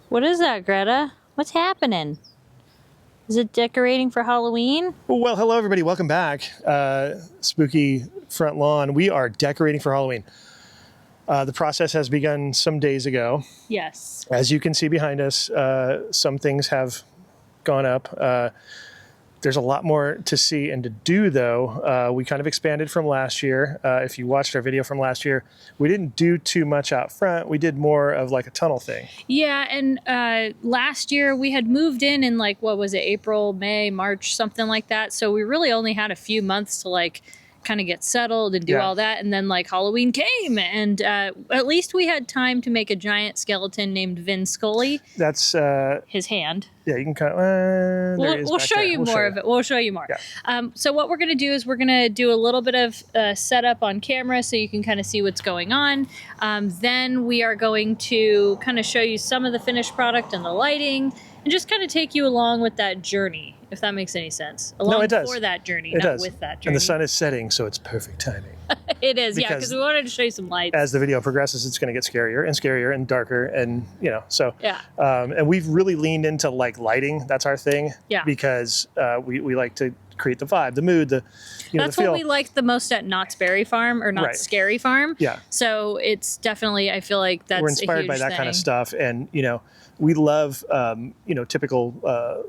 What is that, Greta? What's happening? Is it decorating for Halloween? Well, hello everybody. Welcome back. Spooky front lawn. We are decorating for Halloween. The process has begun some days ago. Yes. As you can see behind us, some things have gone up. There's a lot more to see and to do, though. We kind of expanded from last year. If you watched our video from last year, we didn't do too much out front. We did more of like a tunnel thing. Yeah, and last year we had moved in like, what was it, April, May, March, something like that. So we really only had a few months to like kind of get settled and do all that. And then like Halloween came, and at least we had time to make a giant skeleton named Vin Scully. That's his hand. Yeah, you can kind of. We'll show you more of it. We'll show you more. Yeah. So what we're going to do is we're going to do a little bit of setup on camera so you can kind of see what's going on. Then we are going to kind of show you some of the finished product and the lighting, and just kind of take you along with that journey, if that makes any sense. No, it does. For that journey, it not does. with that journey. And the sun is setting, so it's perfect timing. It is, because we wanted to show you some lights. As the video progresses, it's going to get scarier and scarier and darker, and so. Yeah. And we've really leaned into like lighting. That's our thing. Yeah. Because we like to create the vibe, the mood, the That's the feel. what we like the most at Knott's Berry Farm or Knott's Scary Farm. Yeah. So it's definitely, I feel like that's we're inspired by that kind of stuff, and we love typical.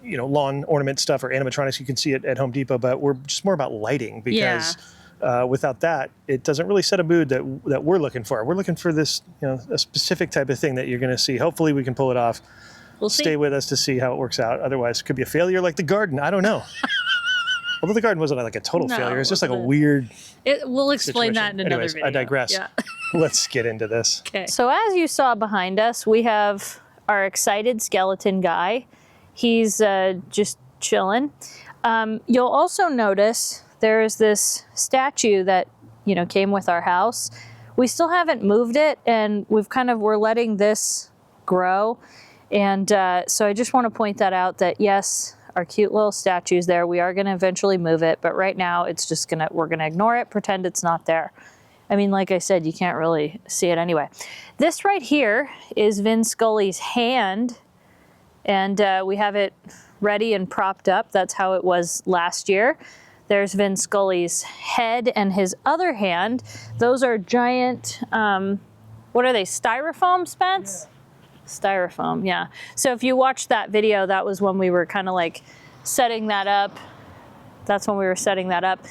Lawn ornament stuff or animatronics. You can see it at Home Depot, but we're just more about lighting because without that, it doesn't really set a mood that we're looking for. We're looking for this, a specific type of thing that you're going to see. Hopefully we can pull it off. We'll see. Stay with us to see how it works out. Otherwise, it could be a failure like the garden. I don't know. Although the garden wasn't like a total failure. It's just like a weird We'll explain that in another Anyways, video. I digress. Yeah. Let's get into this. Okay. So as you saw behind us, we have our excited skeleton guy. He's just chilling. You'll also notice there is this statue that came with our house. We still haven't moved it, and we're letting this grow. And so I just want to point that out, that yes, our cute little statue's there. We are going to eventually move it, but right now it's just we're gonna ignore it, pretend it's not there. I mean, like I said, you can't really see it anyway. This right here is Vin Scully's hand. And we have it ready and propped up. That's how it was last year. There's Vin Scully's head and his other hand. Those are giant, what are they, styrofoam, Spence? Yeah. Styrofoam, yeah. So if you watched that video, that was when we were kind of like setting that up. That's when we were setting that up.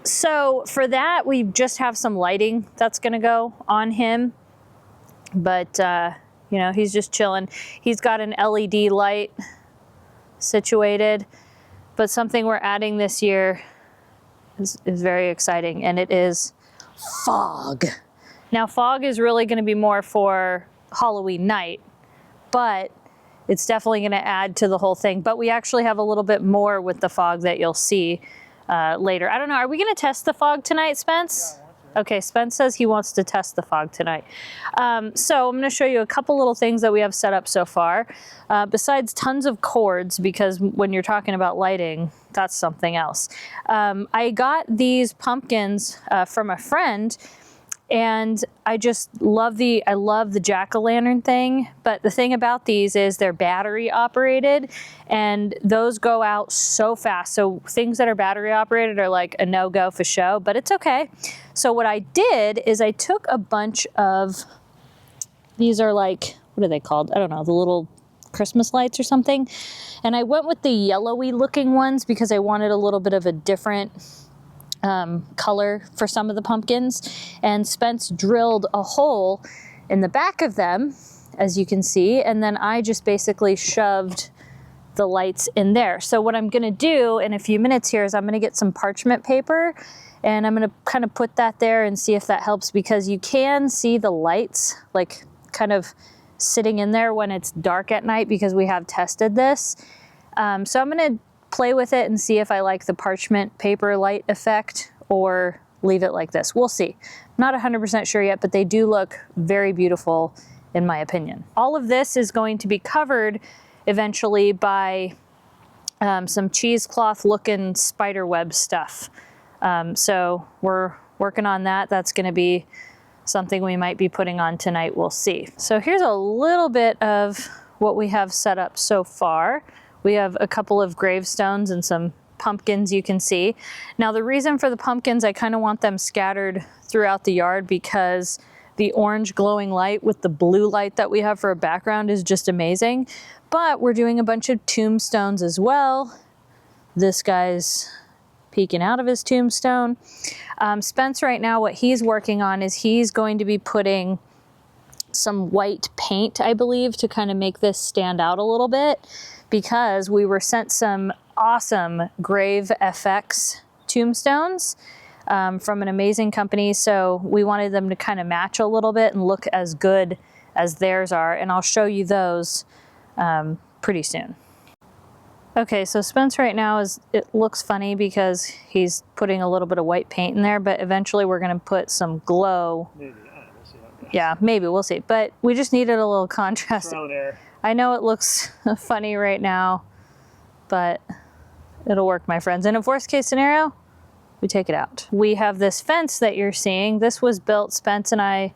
So for that, we just have some lighting that's gonna go on him. But, he's just chilling. He's got an LED light situated, but something we're adding this year is very exciting, and it is fog. Now, fog is really going to be more for Halloween night, but it's definitely going to add to the whole thing. But we actually have a little bit more with the fog that you'll see later. I don't know. Are we going to test the fog tonight, Spence? Yeah. Okay, Spence says he wants to test the fog tonight. So I'm going to show you a couple little things that we have set up so far, besides tons of cords, because when you're talking about lighting, that's something else. I got these pumpkins from a friend, and I just love the jack-o'-lantern thing. But the thing about these is they're battery operated, and those go out so fast. So things that are battery operated are like a no-go for show, but it's okay. So what I did is I took a bunch of, these are like, what are they called? I don't know, the little Christmas lights or something. And I went with the yellowy looking ones because I wanted a little bit of a different color for some of the pumpkins, and Spence drilled a hole in the back of them, as you can see, and then I just basically shoved the lights in there. So what I'm going to do in a few minutes here is I'm going to get some parchment paper, and I'm going to kind of put that there and see if that helps, because you can see the lights like kind of sitting in there when it's dark at night, because we have tested this. So I'm going to play with it and see if I like the parchment paper light effect or leave it like this. We'll see. Not 100% sure yet, but they do look very beautiful in my opinion. All of this is going to be covered eventually by some cheesecloth looking spider web stuff. So we're working on that. That's going to be something we might be putting on tonight, we'll see. So here's a little bit of what we have set up so far. We have a couple of gravestones and some pumpkins you can see. Now the reason for the pumpkins, I kind of want them scattered throughout the yard because the orange glowing light with the blue light that we have for a background is just amazing. But we're doing a bunch of tombstones as well. This guy's peeking out of his tombstone. Spence right now, what he's working on is he's going to be putting some white paint, I believe, to kind of make this stand out a little bit, because we were sent some awesome Grave FX tombstones from an amazing company. So we wanted them to kind of match a little bit and look as good as theirs are. And I'll show you those pretty soon. Okay, so Spence right now it looks funny because he's putting a little bit of white paint in there, but eventually we're gonna put some glow. Maybe, we'll see how it goes. Yeah, maybe, we'll see. But we just needed a little contrast. Trial and error. I know it looks funny right now, but it'll work, my friends. In a worst case scenario, we take it out. We have this fence that you're seeing. This was built, Spence and I.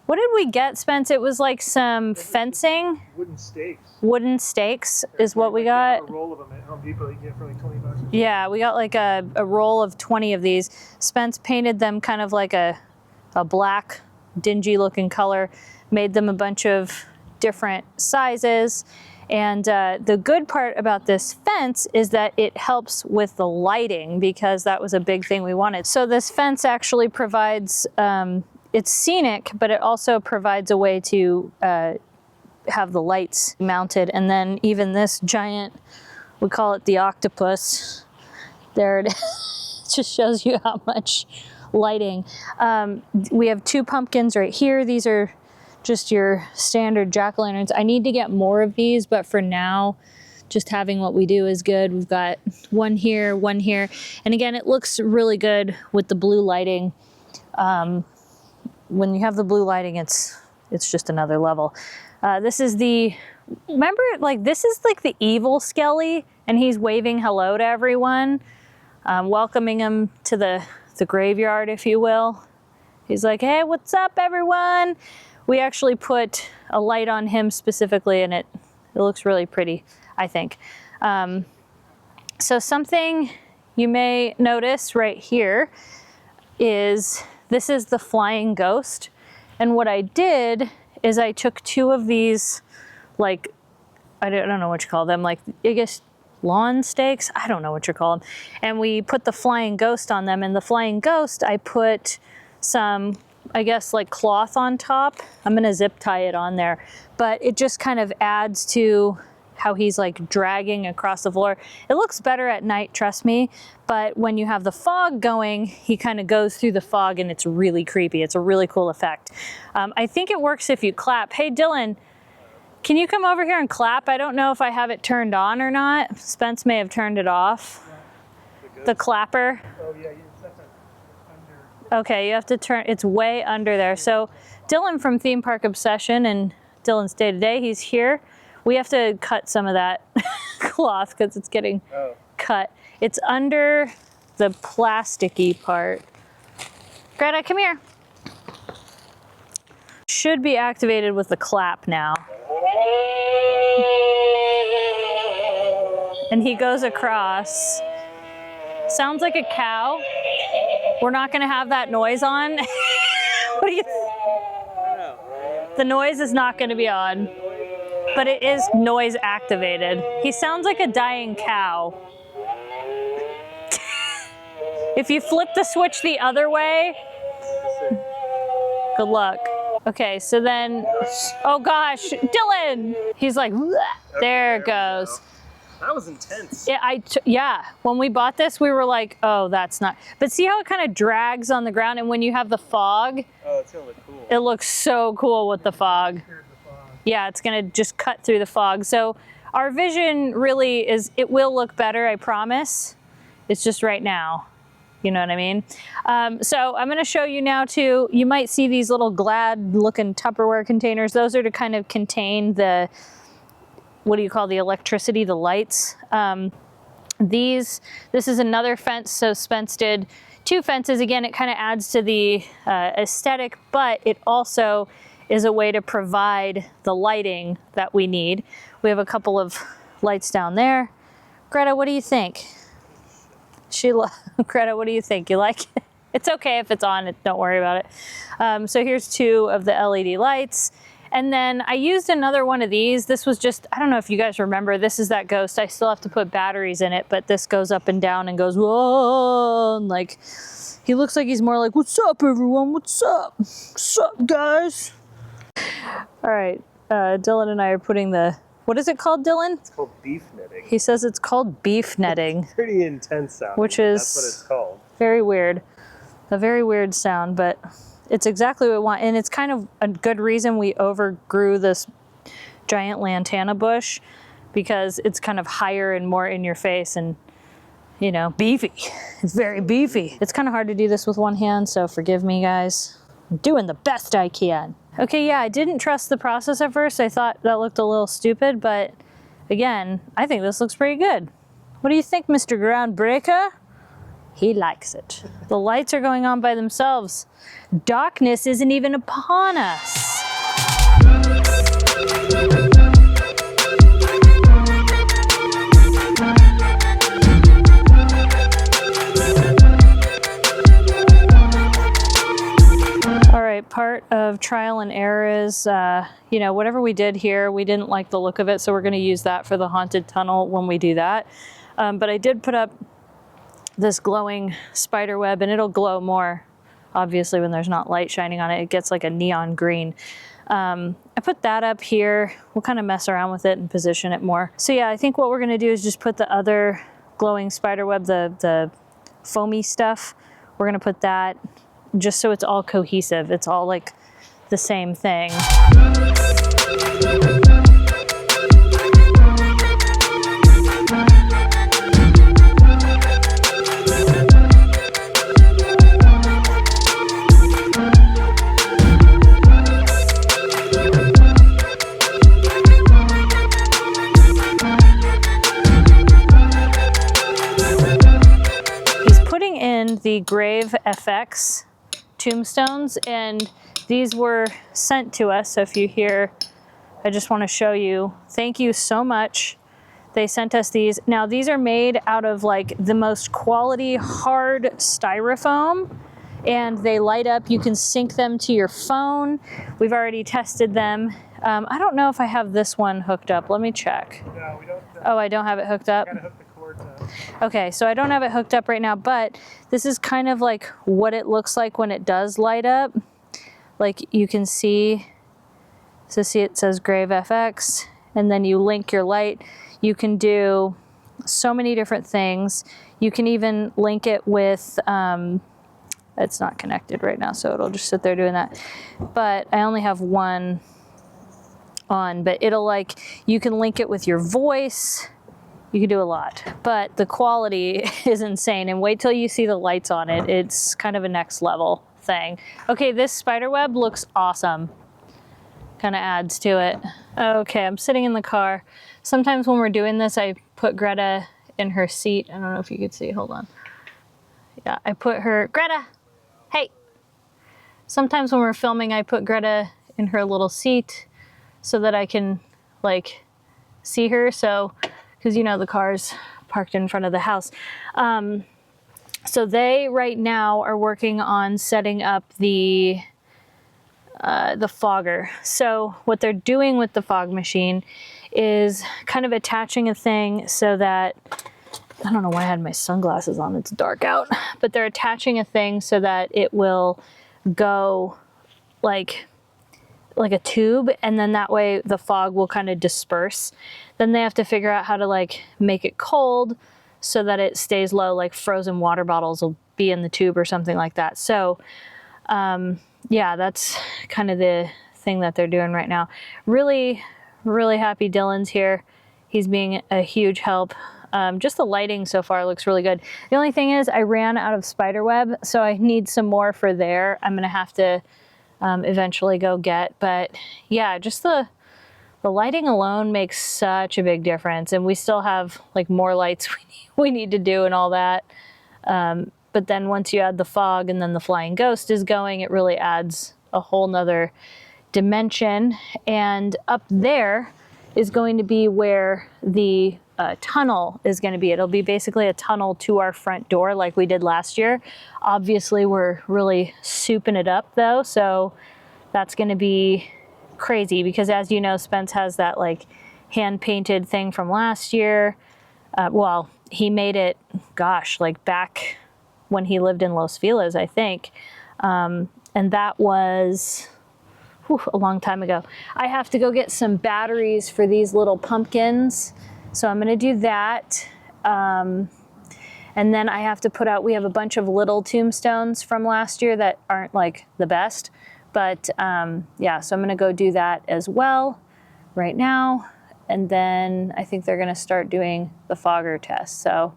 What did we get, Spence? It was like some fencing. Wooden stakes. Wooden stakes is what we got. A roll of them at Home Depot you get for like 20 bucks. Yeah, we got like a roll of 20 of these. Spence painted them kind of like a black, dingy looking color, made them a bunch of different sizes. And the good part about this fence is that it helps with the lighting, because that was a big thing we wanted. So this fence actually provides, it's scenic, but it also provides a way to have the lights mounted. And then even this giant, we call it the octopus. There it is. It just shows you how much lighting. We have two pumpkins right here. These are just your standard jack-o'-lanterns. I need to get more of these, but for now, just having what we do is good. We've got one here, one here. And again, it looks really good with the blue lighting. When you have the blue lighting, it's just another level. This is remember, like, this is like the evil Skelly, and he's waving hello to everyone, welcoming them to the graveyard, if you will. He's like, hey, what's up, everyone? We actually put a light on him specifically, and it looks really pretty, I think. So something you may notice right here is this is the flying ghost. And what I did is I took two of these, like, I don't know what you call them, like, I guess lawn stakes? I don't know what you call them. And we put the flying ghost on them. And the flying ghost, I put some, I guess, like cloth on top. I'm gonna zip tie it on there. But it just kind of adds to how he's like dragging across the floor. It looks better at night, trust me. But when you have the fog going, he kind of goes through the fog and it's really creepy. It's a really cool effect. I think it works if you clap. Hey, Dylan, can you come over here and clap? I don't know if I have it turned on or not. Spence may have turned it off. Yeah. The clapper. Oh yeah, that's under. Okay, you have to turn, it's way under there. So Dylan from Theme Park Obsession and Dylan's Day to Day, he's here. We have to cut some of that cloth because it's getting cut. It's under the plasticky part. Greta, come here. Should be activated with the clap now. And he goes across. Sounds like a cow. We're not gonna have that noise on. What do you think? The noise is not gonna be on, but it is noise activated. He sounds like a dying cow. If you flip the switch the other way, good luck. Okay, so then, oh gosh, Dylan! He's like, there it goes. That was intense. Yeah, yeah, when we bought this, we were like, oh, that's not. But see how it kind of drags on the ground, and when you have the fog, oh, it's gonna look cool. It looks so cool with the fog. Yeah, it's gonna just cut through the fog. So our vision really is, it will look better, I promise. It's just right now. You know what I mean? So I'm gonna show you now too, you might see these little Glad looking Tupperware containers. Those are to kind of contain the, what do you call the electricity, the lights. This is another fence, so Spence did 2 fences. Again, it kind of adds to the aesthetic, but it also is a way to provide the lighting that we need. We have a couple of lights down there. Greta, what do you think? Greta, what do you think? You like it? It's okay if it's on, don't worry about it. So here's 2 of the LED lights. And then I used another one of these. This was just, I don't know if you guys remember, this is that ghost. I still have to put batteries in it, but this goes up and down and goes, whoa, and like, he looks like he's more like, what's up everyone, what's up? What's up guys? All right, Dylan and I are putting what is it called, Dylan? It's called beef netting. He says it's called beef netting. It's pretty intense sound. Which is that's what it's called. Very weird. A very weird sound, but it's exactly what we want. And it's kind of a good reason we overgrew this giant lantana bush, because it's kind of higher and more in your face and, you know, beefy. It's very beefy. It's kind of hard to do this with one hand, so forgive me guys. I'm doing the best I can. Okay, yeah, I didn't trust the process at first. I thought that looked a little stupid, but again, I think this looks pretty good. What do you think, Mr. Groundbreaker? He likes it. The lights are going on by themselves. Darkness isn't even upon us. All right, part of trial and error is, you know, whatever we did here, we didn't like the look of it, so we're gonna use that for the haunted tunnel when we do that. But I did put up this glowing spider web, and it'll glow more, obviously, when there's not light shining on it. It gets like a neon green. I put that up here. We'll kind of mess around with it and position it more. So yeah, I think what we're gonna do is just put the other glowing spider web, the foamy stuff, we're gonna put that just so it's all cohesive. It's all like the same thing. The Grave FX tombstones, and these were sent to us. So if you hear, I just want to show you, thank you so much. They sent us these. Now these are made out of like the most quality hard styrofoam, and they light up. You can sync them to your phone. We've already tested them. I don't know if I have this one hooked up. Let me check. No, we don't. Oh, I don't have it hooked up. Gotta hook the cord up. Okay, so I don't have it hooked up right now, but this is kind of like what it looks like when it does light up. Like you can see, so see it says Grave FX, and then you link your light. You can do so many different things. You can even link it with, it's not connected right now, so it'll just sit there doing that. But I only have one on, but it'll like, you can link it with your voice. You can do a lot, but the quality is insane, and wait till you see the lights on it. It's kind of a next level thing. Okay, this spider web looks awesome. Kind of adds to it. Okay, I'm sitting in the car. Sometimes when we're doing this, I put Greta in her seat. I don't know if you could see, hold on. Yeah, I put her, Greta, hey. Sometimes when we're filming, I put Greta in her little seat so that I can like see her. So, because you know the car's parked in front of the house. So they right now are working on setting up the fogger. So what they're doing with the fog machine is kind of attaching a thing so that, I don't know why I had my sunglasses on, it's dark out, but they're attaching a thing so that it will go like a tube, and then that way the fog will kind of disperse. Then they have to figure out how to like make it cold so that it stays low, like frozen water bottles will be in the tube or something like that. So yeah, that's kind of the thing that they're doing right now. Really, really happy Dylan's here. He's being a huge help. Just the lighting so far looks really good. The only thing is I ran out of spider web, so I need some more for there. I'm gonna have to eventually go get, but yeah, just the lighting alone makes such a big difference, and we still have like more lights we need to do and all that. But but then once you add the fog and then the flying ghost is going, it really adds a whole nother dimension. And up there is going to be where the tunnel is going to be. It'll be basically a tunnel to our front door like we did last year. Obviously, we're really souping it up though, so that's going to be crazy because, as you know, Spence has that like hand-painted thing from last year. Well, he made it, gosh, like back when he lived in Los Feliz, I think. And that was a long time ago. I have to go get some batteries for these little pumpkins. So I'm going to do that. And then I have to put out, we have a bunch of little tombstones from last year that aren't like the best. But yeah, so I'm going to go do that as well right now. And then I think they're going to start doing the fogger test. So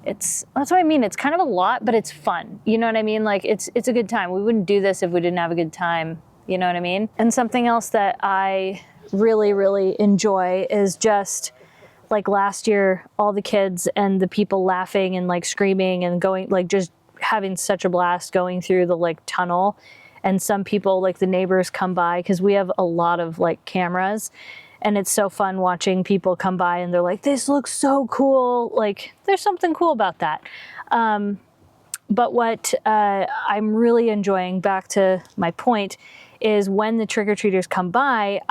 that's what I mean. It's kind of a lot, but it's fun. You know what I mean? Like it's a good time. We wouldn't do this if we didn't have a good time. You know what I mean? And something else that I really, really enjoy is just like last year, all the kids and the people laughing and like screaming and going, like just having such a blast going through the like tunnel. And some people, like the neighbors, come by because we have a lot of like cameras. And it's so fun watching people come by and they're like, this looks so cool. Like there's something cool about that. But what I'm really enjoying, back to my point, is when the trick-or-treaters come by,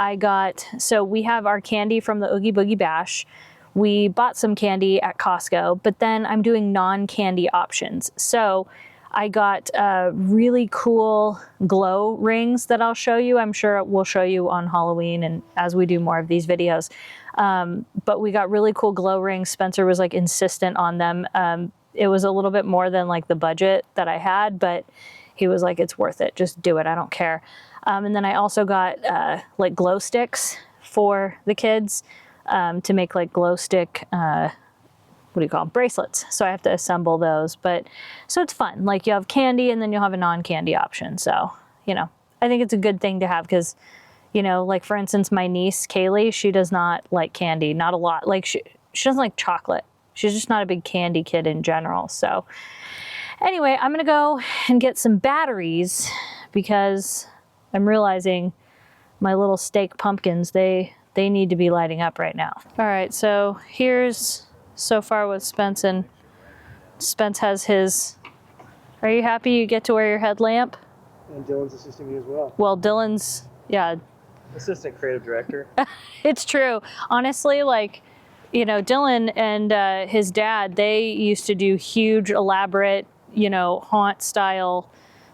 so we have our candy from the Oogie Boogie Bash. We bought some candy at Costco, but then I'm doing non-candy options. So I got really cool glow rings that I'll show you. I'm sure we'll show you on Halloween and as we do more of these videos. But we got really cool glow rings. Spencer was like insistent on them. It was a little bit more than like the budget that I had, but he was like, it's worth it. Just do it. I don't care. And then I also got like glow sticks for the kids to make like glow stick, what do you call them? Bracelets. So I have to assemble those. But so it's fun. Like you have candy and then you'll have a non-candy option. So, you know, I think it's a good thing to have because, you know, like for instance, my niece, Kaylee, she does not like candy, not a lot. Like she doesn't like chocolate. She's just not a big candy kid in general. So anyway, I'm going to go and get some batteries because I'm realizing my little steak pumpkins, they need to be lighting up right now. All right, so here's so far with Spence, and Spence has his. Are you happy you get to wear your headlamp? And Dylan's assisting me as well. Well, Dylan's, yeah. Assistant creative director. It's true. Honestly, like, you know, Dylan and his dad, they used to do huge, elaborate, you know, haunt style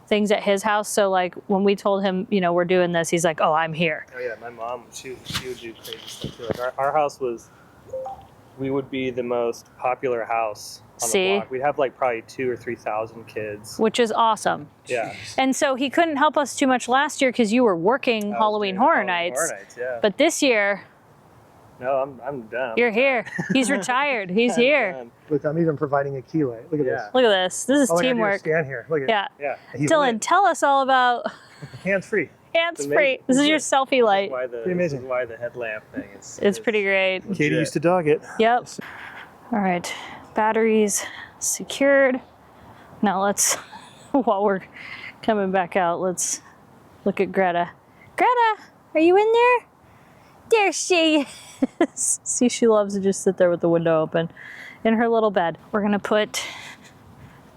things at his house. So like when we told him, you know, we're doing this, he's like, oh, I'm here. Oh yeah, my mom, she would do crazy stuff too. Like our house was, we would be the most popular house on the block. We'd have like probably 2,000 or 3,000 kids. Which is awesome. Yeah. And so he couldn't help us too much last year because you were working Halloween Horror Nights. Horror Nights, yeah. But this year, no, I'm done. You're here. He's retired. He's here. Done. Look, I'm even providing a key light. Look at this. Look at this. This is All teamwork. Stand here. Look at Yeah. Yeah. Dylan, tell us all about hands free. hands free. This is your selfie light. This is why the headlamp thing is. It's pretty great. Katie used to dog it. Yep. All right. Batteries secured. Now let's, while we're coming back out, let's look at Greta. Greta, are you in there? There she is. See, she loves to just sit there with the window open in her little bed. We're gonna put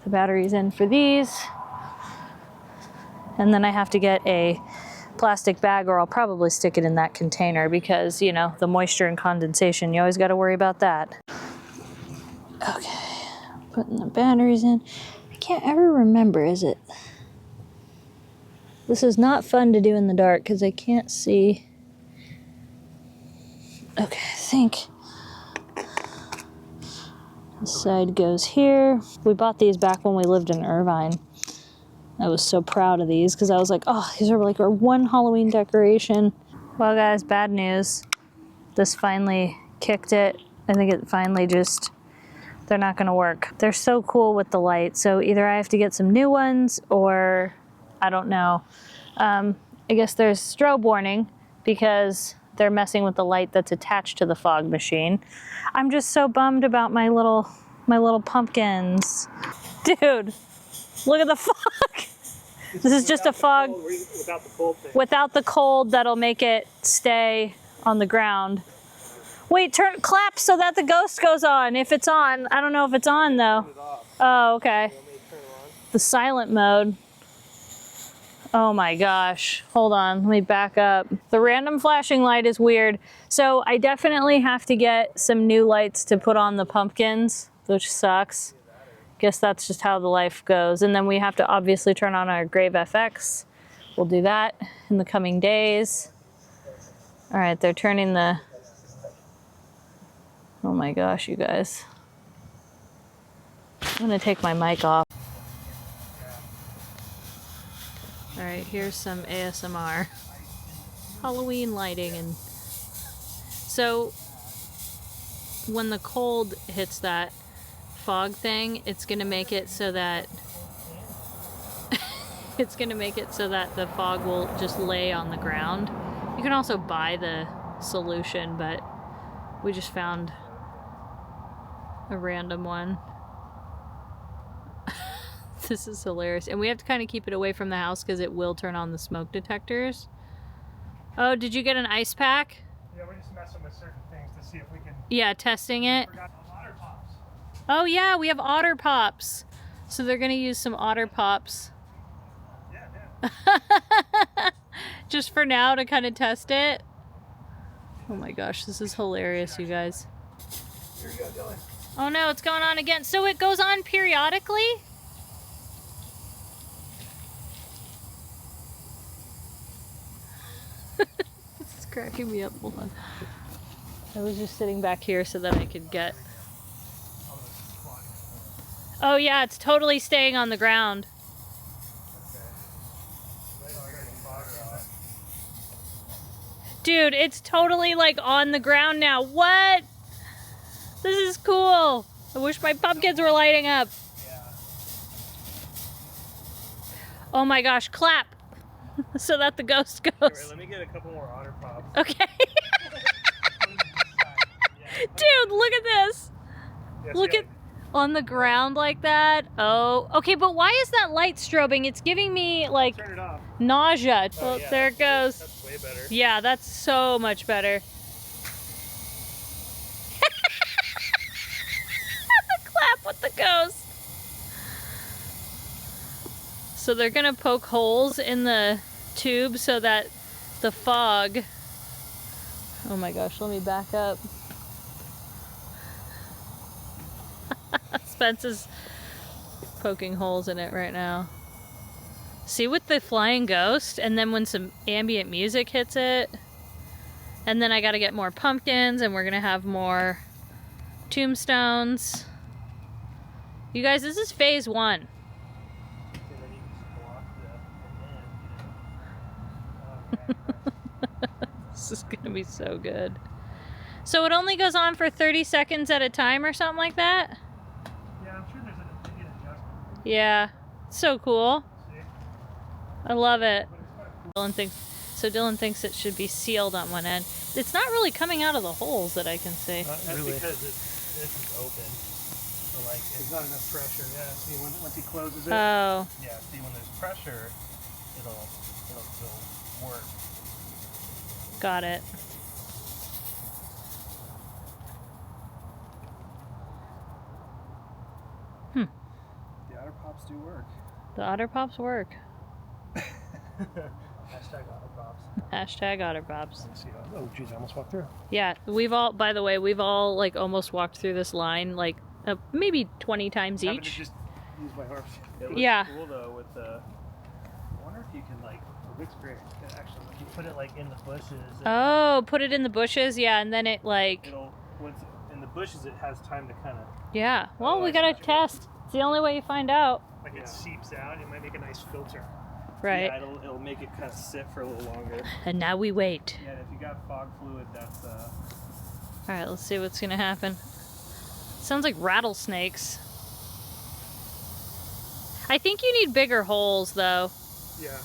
the batteries in for these. And then I have to get a plastic bag, or I'll probably stick it in that container because, you know, the moisture and condensation, you always gotta worry about that. Okay, putting the batteries in. I can't ever remember, is it? This is not fun to do in the dark because I can't see. Okay, I think this side goes here. We bought these back when we lived in Irvine. I was so proud of these because I was like, oh, these are like our one Halloween decoration. Well, guys, bad news. This finally kicked it. I think it finally just, they're not gonna work. They're so cool with the light, so either I have to get some new ones or I don't know. I guess there's strobe warning because they're messing with the light that's attached to the fog machine. I'm just so bummed about my little pumpkins. Dude, look at the fog. This is just a fog without the cold thing. without the cold that'll make it stay on the ground. Wait, clap so that the ghost goes on. If it's on, I don't know if it's on though. Oh, okay. The silent mode. Oh my gosh. Hold on, let me back up. The random flashing light is weird. So I definitely have to get some new lights to put on the pumpkins, which sucks. Guess that's just how the life goes. And then we have to obviously turn on our Grave FX. We'll do that in the coming days. All right, they're turning the, oh my gosh, you guys. I'm gonna take my mic off. All right, here's some ASMR. Halloween lighting. And so when the cold hits that fog thing, it's gonna make it so that it's gonna make it so that the fog will just lay on the ground. You can also buy the solution, but we just found a random one. This is hilarious. And we have to kind of keep it away from the house because it will turn on the smoke detectors. Oh, did you get an ice pack? Yeah, we're just messing with certain things to see if we can. Yeah, testing it. Otter Pops. Oh yeah, we have Otter Pops. So they're gonna use some Otter Pops. Yeah. Just for now to kind of test it. Oh my gosh, this is hilarious, you guys. Here you go, Dylan. Oh no, it's going on again. So it goes on periodically? This is cracking me up. Hold on. I was just sitting back here so that I could get... Oh yeah, it's totally staying on the ground. Dude, it's totally like on the ground now. What? This is cool. I wish my pumpkins were lighting up. Oh my gosh, clap so that the ghost goes. Right, let me get a couple more Otter Pops. Okay. Dude, look at this. Look at on the ground like that. Oh, okay, but why is that light strobing? It's giving me like Turn it off. nausea. Oh, Oh, yeah, there it goes. That's way better. Yeah, that's so much better. The clap with the ghost. So they're gonna poke holes in the tube so that the fog... Oh my gosh, let me back up. Spence is poking holes in it right now. See, with the flying ghost, and then when some ambient music hits it, and then I gotta get more pumpkins, and we're gonna have more tombstones. You guys, this is phase 1. This is gonna be so good. So it only goes on for 30 seconds at a time or something like that? Yeah, I'm sure there's an adjustment. Yeah, so cool. See? I love it. But it's quite cool. Dylan thinks it should be sealed on one end. It's not really coming out of the holes that I can see. That's Really. because this is open. So like There's not enough pressure. Yeah. See, once he closes it. Oh, yeah, see when there's pressure, it'll work. got it. The Otter Pops do work. The Otter Pops work. Hashtag Otter Pops. Hashtag Otter Pops. Let me see. Oh, geez, I almost walked through. Yeah, we've all, by the way, we've all like almost walked through this line like maybe 20 times Having to each. just use my arms. It looks Yeah. cool though with the. I wonder if you can like. It looks great. Actually, if you put it like in the bushes. Oh, put it in the bushes, yeah, and then it like, It'll once in the bushes it has time to kind of. yeah. Well, we gotta test. It's the only way you find out. Like it seeps out. It might make a nice filter. Right. Yeah, it'll make it kind of sit for a little longer. And now we wait. Yeah, and if you got fog fluid, that's All right, let's see what's gonna happen. Sounds like rattlesnakes. I think you need bigger holes though. Yeah.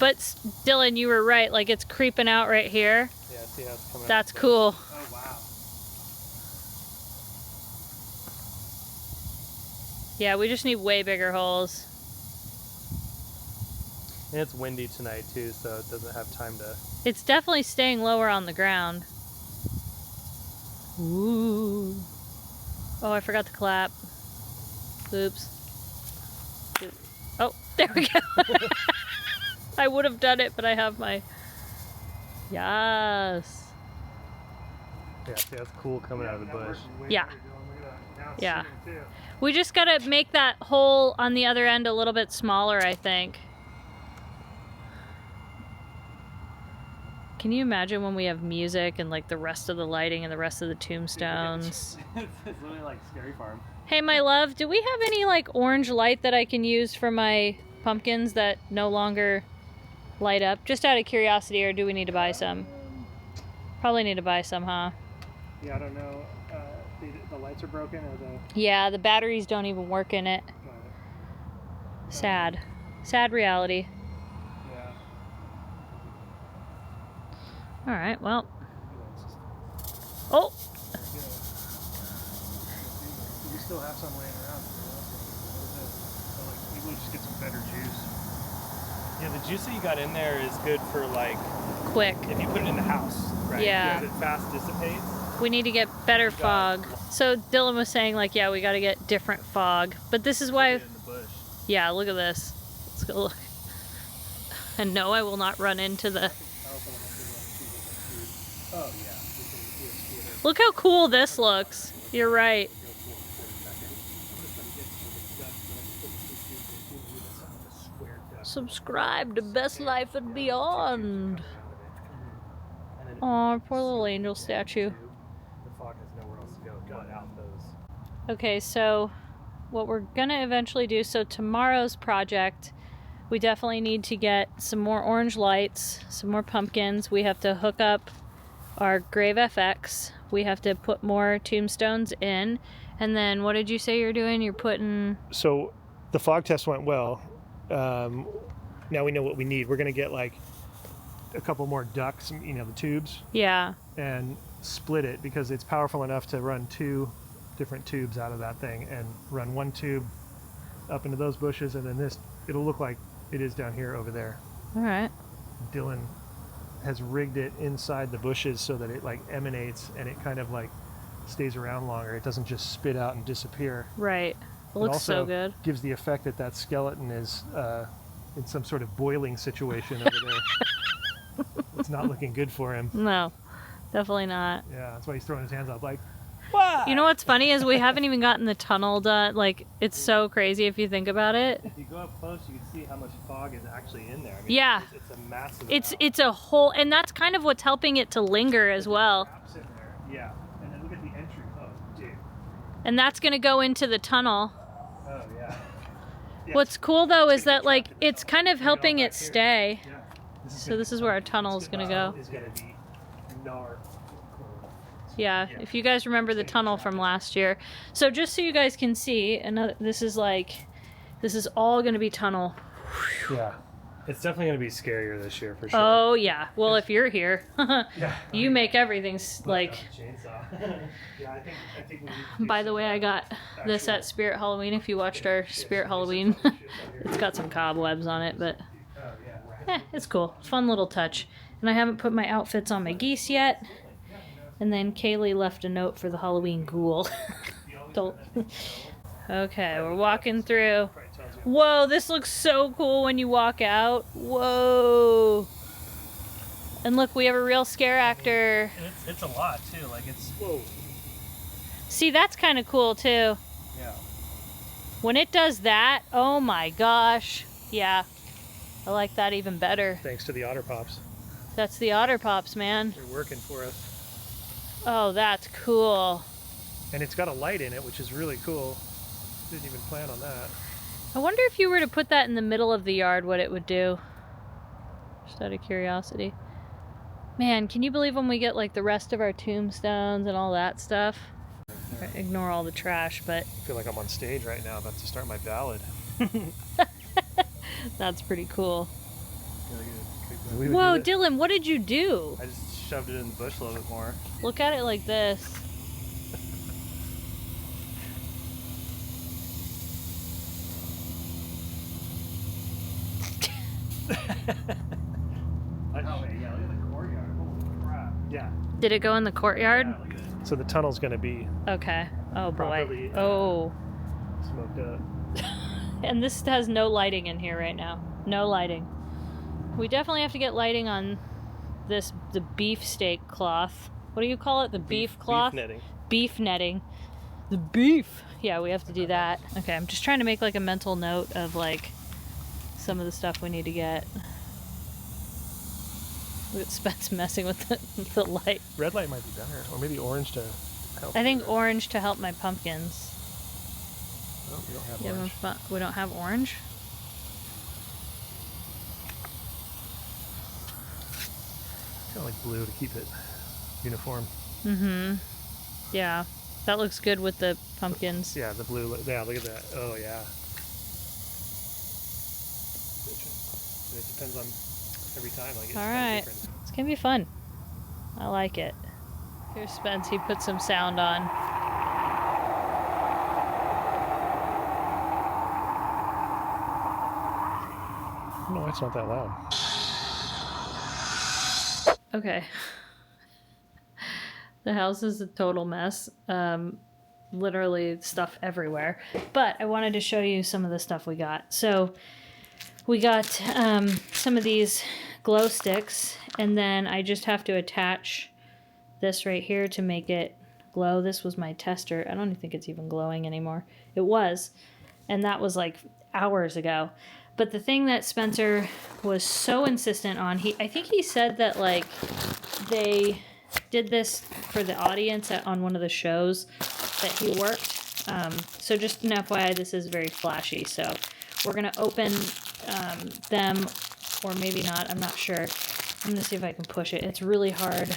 But Dylan, you were right. Like it's creeping out right here. Yeah, see how it's coming. That's out there. cool. Oh wow. Yeah, we just need way bigger holes. And it's windy tonight too, so it doesn't have time to... It's definitely staying lower on the ground. Ooh. Oh, I forgot to clap. Oops. Oh, there we go. I would have done it, but I have my... Yes. Yeah, see, that's cool coming out of the bush. Yeah. Yeah. We just gotta make that hole on the other end a little bit smaller, I think. Can you imagine when we have music and like the rest of the lighting and the rest of the tombstones? It's literally like Scary Farm. Hey, my love, do we have any like orange light that I can use for my pumpkins that no longer light up? Just out of curiosity, or do we need to buy some? Probably need to buy some, huh? Yeah, I don't know. The lights are broken, or the... Yeah, the batteries don't even work in it. Sad. Sad reality. Yeah. Alright, well. Oh! We still have some laying around. Maybe we'll just get some better juice. Yeah, the juice that you got in there is good for like... Quick. If you put it in the house, right? Yeah. Because it fast dissipates. We need to get better fog. So Dylan was saying like, yeah, we got to get different fog. But this is why... In the bush. Yeah, look at this. Let's go look. And no, I will not run into the... Oh, yeah. Look how cool this looks. You're right. Subscribe to Best Life and Beyond. Oh, poor little angel statue. The fog has nowhere else to go but out those. Okay, so what we're gonna eventually do, so tomorrow's project, we definitely need to get some more orange lights, some more pumpkins. We have to hook up our Grave FX. We have to put more tombstones in. And then what did you say you're doing? You're putting... So the fog test went well. Now we know what we need. We're going to get like a couple more ducts, you know, the tubes. Yeah. And split it because it's powerful enough to run 2 different tubes out of that thing and run one tube up into those bushes, and then this, it'll look like it is down here over there. All right. Dylan has rigged it inside the bushes so that it like emanates and it kind of like stays around longer. It doesn't just spit out and disappear. Right. It looks so good. Gives the effect that that skeleton is in some sort of boiling situation over there. It's not looking good for him. No, definitely not. Yeah, that's why he's throwing his hands up like, what? You know what's funny is we haven't even gotten the tunnel done. Like, it's so crazy if you think about it. If you go up close, you can see how much fog is actually in there. I mean, Yeah. It's a massive It's a whole, and that's kind of what's helping it to linger as well. Traps in there. Yeah, and then look at the entry. Oh, dude. And that's going to go into the tunnel. Oh, yeah. What's cool though is that like it's kind of helping it stay. Yeah. So this is where our tunnel is going to go. Is going to be gnar. Yeah, if you guys remember the tunnel from last year. So just so you guys can see, another, this is all going to be tunnel. Yeah. It's definitely going to be scarier this year for sure. Oh yeah. Well, if you're here, Yeah. you make everything like. Chainsaw. Yeah, I think we need to By the way, I got this at Spirit Halloween. If you watched our Spirit Halloween, it's got some cobwebs on it, but it's cool. Fun little touch. And I haven't put my outfits on my geese yet. And then Kaylee left a note for the Halloween ghoul. Don't. Okay, we're walking through. Whoa, this looks so cool when you walk out. Whoa. And look, we have a real scare actor. It's a lot too. Like it's. Whoa. See, that's kind of cool too. Yeah. When it does that, oh my gosh. Yeah, I like that even better. Thanks to the Otter Pops. That's the Otter Pops, man. They're working for us. Oh, that's cool. And it's got a light in it, which is really cool. Didn't even plan on that. I wonder if you were to put that in the middle of the yard, what it would do. Just out of curiosity. Man, can you believe when we get like the rest of our tombstones and all that stuff? Ignore all the trash, but... I feel like I'm on stage right now, about to start my ballad. That's pretty cool. We would Whoa, do Dylan, what did you do? I just shoved it in the bush a little bit more. Look at it like this. Yeah, look at the courtyard. Holy crap. Yeah. Did it go in the courtyard? Yeah, look at it. So the tunnel's going to be Okay. Oh boy. properly smoked up. And this has no lighting in here right now. No lighting. We definitely have to get lighting on the beefsteak cloth. What do you call it? The beef cloth? Beef netting. Beef netting. The beef. Yeah, we have to do that. Okay, I'm just trying to make like a mental note of like some of the stuff we need to get. Look at Spence messing with the light. Red light might be better, or maybe orange to help. I think orange to help my pumpkins. Oh, we don't have orange. We don't have orange? Kind of like blue to keep it uniform. Mm-hmm. Yeah. That looks good with the pumpkins. Yeah, the blue. Yeah, look at that. Oh, yeah. It depends on every time. Like, it's All kind right. of different. It's going to be fun. I like it. Here's Spence. He put some sound on. No, it's not that loud. Okay. The house is a total mess. Literally stuff everywhere. But I wanted to show you some of the stuff we got. So we got some of these glow sticks, and then I just have to attach this right here to make it glow. This was my tester. I don't think it's even glowing anymore. It was, and that was like hours ago. But the thing that Spencer was so insistent on, I think he said that like they did this for the audience on one of the shows that he worked. So just an FYI, this is very flashy. So we're gonna open them, or maybe not, I'm not sure. I'm gonna see if I can push it. It's really hard.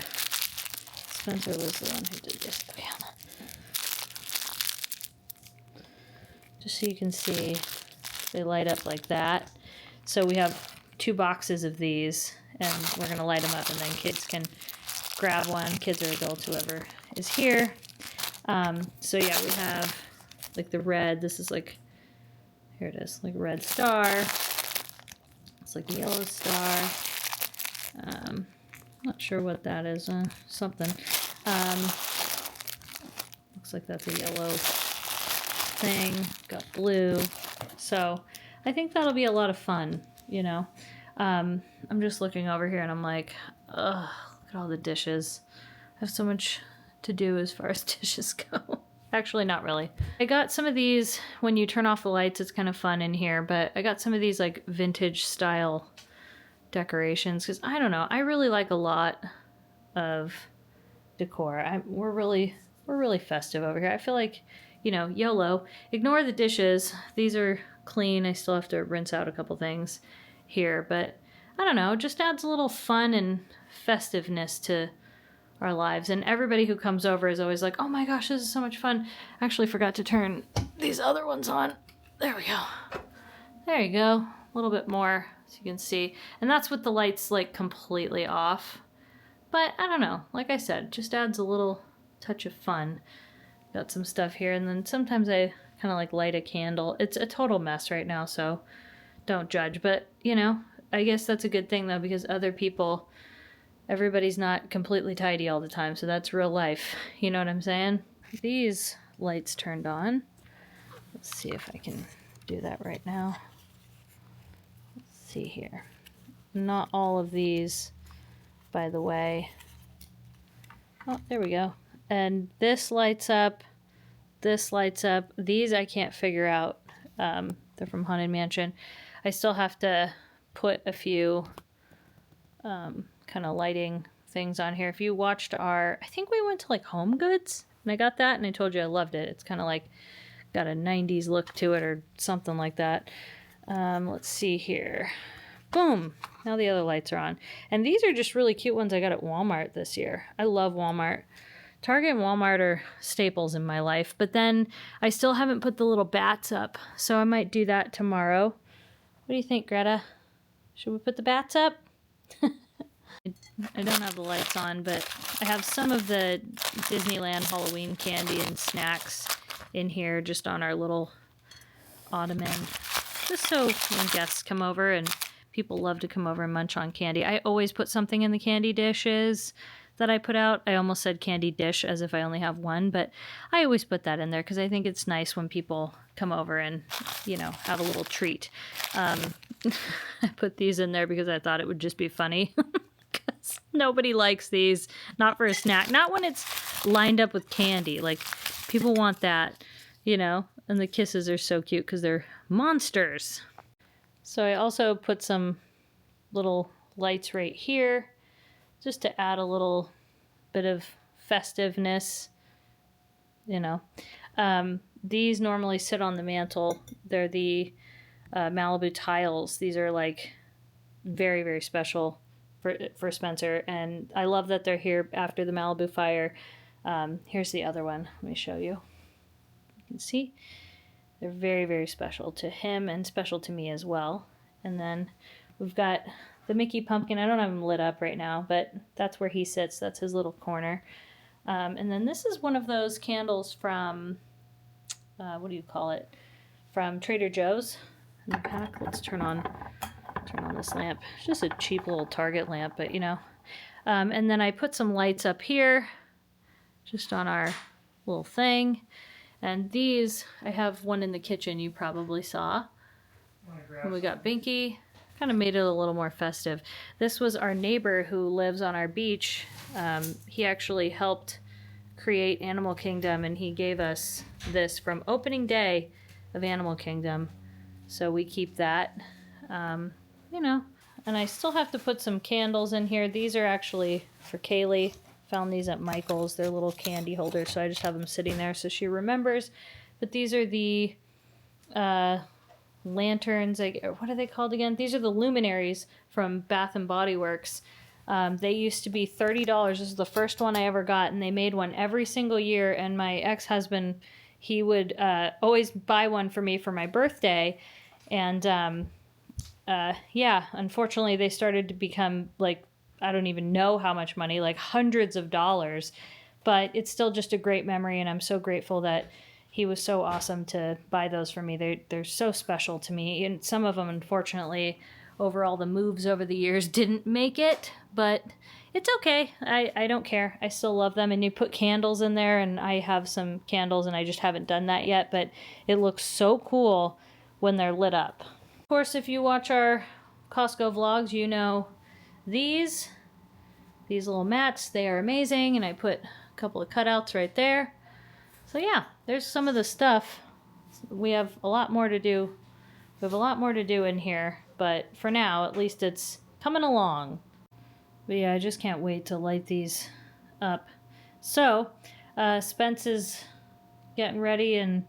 Spencer was the one who did this. Okay, hold on. Just so you can see, they light up like that. So we have 2 boxes of these, and we're gonna light them up, and then kids can grab one, kids or adults, whoever is here. So yeah, we have like the red, this is like, here it is, like red star. It's like yellow star. Not sure what that is, something. Looks like that's a yellow thing, got blue. So I think that'll be a lot of fun, you know. I'm just looking over here and I'm like, ugh, look at all the dishes. I have so much to do as far as dishes go. Actually, not really. I got some of these, when you turn off the lights, it's kind of fun in here, but I got some of these like vintage style decorations because I don't know, I really like a lot of decor. We're really festive over here. I feel like, you know, YOLO. Ignore the dishes. These are clean. I still have to rinse out a couple things here, but I don't know, just adds a little fun and festiveness to our lives. And everybody who comes over is always like, oh my gosh, this is so much fun. I actually forgot to turn these other ones on. There we go. There you go. A little bit more so you can see. And that's with the lights like completely off. But I don't know, like I said, just adds a little touch of fun. Got some stuff here, and then sometimes I kind of like light a candle. It's a total mess right now, so don't judge. But, you know, I guess that's a good thing though, because other people, everybody's not completely tidy all the time, so that's real life. You know what I'm saying? These lights turned on. Let's see if I can do that right now. Let's see here. Not all of these, by the way. Oh, there we go. And this lights up. This lights up. These I can't figure out. They're from Haunted Mansion. I still have to put a few kind of lighting things on here. If you watched I think we went to like Home Goods, and I got that, and I told you I loved it. It's kind of like got a 90s look to it or something like that. Let's see here. Boom. Now the other lights are on. And these are just really cute ones I got at Walmart this year. I love Walmart. Target and Walmart are staples in my life, but then I still haven't put the little bats up, so I might do that tomorrow. What do you think, Greta? Should we put the bats up? I don't have the lights on, but I have some of the Disneyland Halloween candy and snacks in here just on our little ottoman, just so when guests come over and People love to come over and munch on candy. I always put something in the candy dishes that I put out. I almost said candy dish as if I only have one, but I always put that in there because I think it's nice when people come over and, you know, have a little treat. I put these in there because I thought it would just be funny. Because nobody likes these. Not for a snack. Not when it's lined up with candy. Like, people want that, you know. And the kisses are so cute because they're monsters. So I also put some little lights right here just to add a little bit of festiveness, you know. These normally sit on the mantle. They're the Malibu tiles. These are like very, very special for Spencer. And I love that they're here after the Malibu fire. Here's the other one. Let me show you. You can see. They're very, very special to him and special to me as well. And then we've got the Mickey pumpkin. I don't have him lit up right now, but that's where he sits. That's his little corner. And then this is one of those candles from, what do you call it? From Trader Joe's in the pack. Let's turn on this lamp. It's just a cheap little Target lamp, but you know. And then I put some lights up here, just on our little thing. And these, I have one in the kitchen you probably saw. And we got Binky. Kind of made it a little more festive. This was our neighbor who lives on our beach. He actually helped create Animal Kingdom, and he gave us this from opening day of Animal Kingdom. So we keep that, you know. And I still have to put some candles in here. These are actually for Kaylee. Found these at Michael's. They're little candy holders, so I just have them sitting there so she remembers. But these are the lanterns. What are they called again? These are the luminaries from Bath and Body Works. They used to be $30. This is the first one I ever got, and they made one every single year. And my ex-husband, he would always buy one for me for my birthday. And yeah, unfortunately, they started to become like, I don't even know how much money, like hundreds of dollars, but it's still just a great memory, and I'm so grateful that he was so awesome to buy those for me. They're so special to me, and some of them, unfortunately, over all the moves over the years, didn't make it, but it's okay. I don't care. I still love them, and you put candles in there, and I have some candles, and I just haven't done that yet, but it looks so cool when they're lit up. Of course, if you watch our Costco vlogs, you know these little mats, they are amazing, and I put a couple of cutouts right there. So yeah, there's some of the stuff. We have a lot more to do. We have a lot more to do in here, but for now, at least it's coming along. But yeah, I just can't wait to light these up. So, Spence is getting ready, and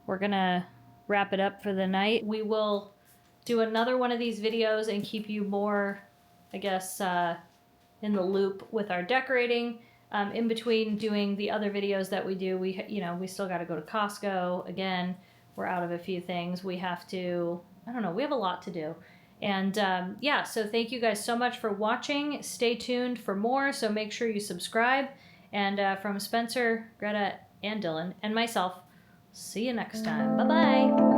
we're gonna wrap it up for the night. We will do another one of these videos and keep you more, I guess, in the loop with our decorating. In between doing the other videos that we do, we still got to go to Costco again. We're out of a few things. We have to, I don't know, we have a lot to do. And yeah, so thank you guys so much for watching. Stay tuned for more, so make sure you subscribe. And from Spencer, Greta, and Dylan, and myself, see you next time. Bye-bye.